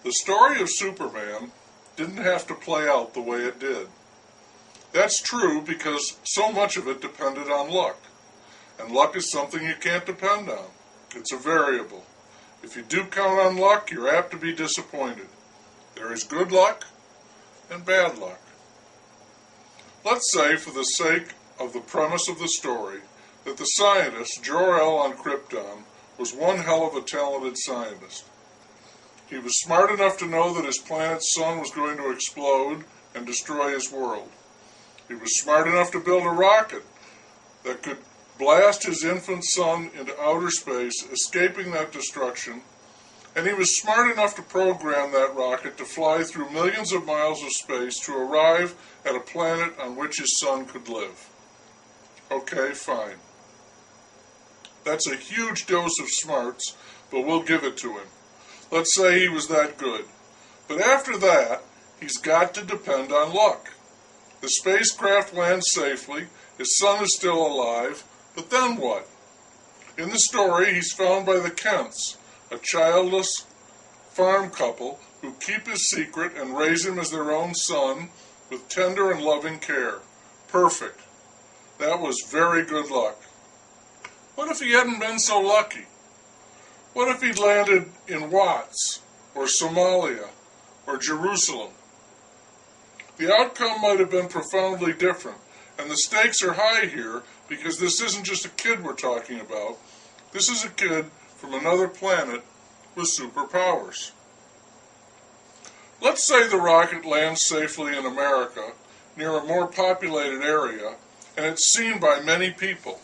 The story of Superman didn't have to play out the way it did. That's true because so much of it depended on luck. And luck is something you can't depend on. It's a variable. If you do count on luck, you're apt to be disappointed. There is good luck and bad luck. Let's say, for the sake of the premise of the story, that the scientist, Jor-El on Krypton, was one hell of a talented scientist. He was smart enough to know that his planet's sun was going to explode and destroy his world. He was smart enough to build a rocket that could blast his infant son into outer space, escaping that destruction, and he was smart enough to program that rocket to fly through millions of miles of space to arrive at a planet on which his son could live. Okay, fine. That's a huge dose of smarts, but we'll give it to him. Let's say he was that good. But after that, he's got to depend on luck. The spacecraft lands safely, his son is still alive, but then what? In the story, he's found by the Kents, a childless farm couple who keep his secret and raise him as their own son with tender and loving care. Perfect. That was very good luck. What if he hadn't been so lucky? What if he'd landed in Watts, or Somalia, or Jerusalem? The outcome might have been profoundly different, and the stakes are high here because this isn't just a kid we're talking about. This is a kid from another planet with superpowers. Let's say the rocket lands safely in America, near a more populated area, and it's seen by many people.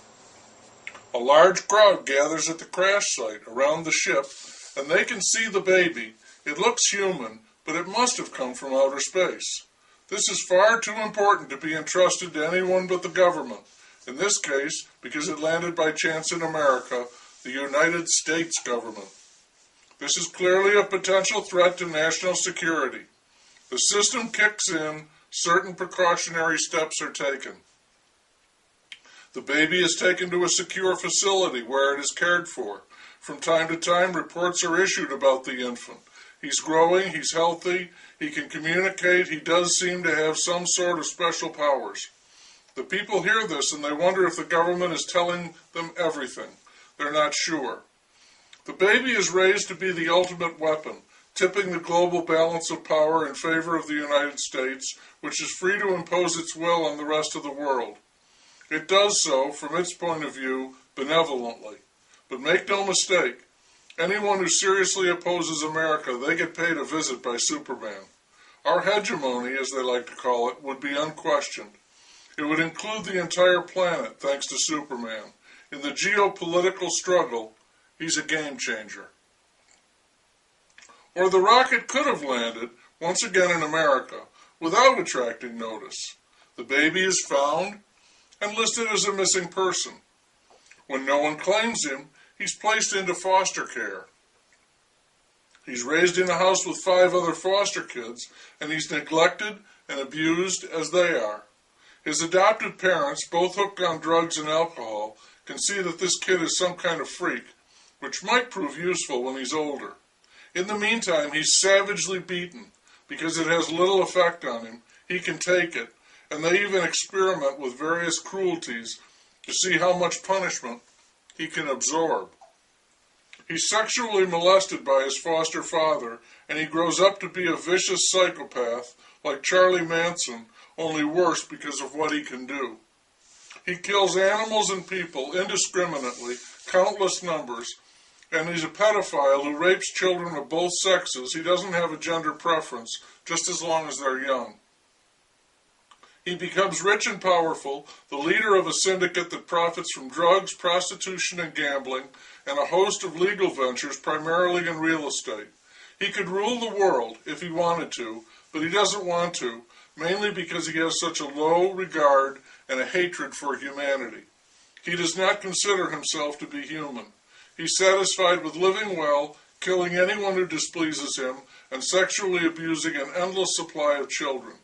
A large crowd gathers at the crash site around the ship, and they can see the baby. It looks human, but it must have come from outer space. This is far too important to be entrusted to anyone but the government. In this case, because it landed by chance in America, the United States government. This is clearly a potential threat to national security. The system kicks in, certain precautionary steps are taken. The baby is taken to a secure facility where it is cared for. From time to time, reports are issued about the infant. He's growing, he's healthy, he can communicate, he does seem to have some sort of special powers. The people hear this and they wonder if the government is telling them everything. They're not sure. The baby is raised to be the ultimate weapon, tipping the global balance of power in favor of the United States, which is free to impose its will on the rest of the world. It does so, from its point of view, benevolently. But make no mistake, anyone who seriously opposes America, they get paid a visit by Superman. Our hegemony, as they like to call it, would be unquestioned. It would include the entire planet, thanks to Superman. In the geopolitical struggle, he's a game changer. Or the rocket could have landed, once again in America, without attracting notice. The baby is found and listed as a missing person. When no one claims him, he's placed into foster care. He's raised in a house with 5 other foster kids, and he's neglected and abused as they are. His adoptive parents, both hooked on drugs and alcohol, can see that this kid is some kind of freak, which might prove useful when he's older. In the meantime, he's savagely beaten. Because it has little effect on him, he can take it, and they even experiment with various cruelties to see how much punishment he can absorb. He's sexually molested by his foster father, and he grows up to be a vicious psychopath like Charlie Manson, only worse because of what he can do. He kills animals and people indiscriminately, countless numbers, and he's a pedophile who rapes children of both sexes. He doesn't have a gender preference, just as long as they're young. He becomes rich and powerful, the leader of a syndicate that profits from drugs, prostitution, and gambling, and a host of legal ventures, primarily in real estate. He could rule the world if he wanted to, but he doesn't want to, mainly because he has such a low regard and a hatred for humanity. He does not consider himself to be human. He's satisfied with living well, killing anyone who displeases him, and sexually abusing an endless supply of children.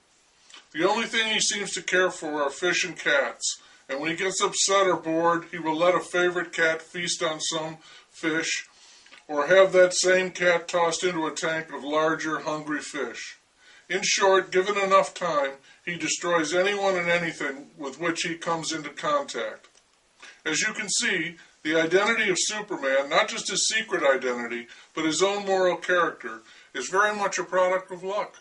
The only thing he seems to care for are fish and cats, and when he gets upset or bored, he will let a favorite cat feast on some fish or have that same cat tossed into a tank of larger, hungry fish. In short, given enough time, he destroys anyone and anything with which he comes into contact. As you can see, the identity of Superman, not just his secret identity, but his own moral character, is very much a product of luck.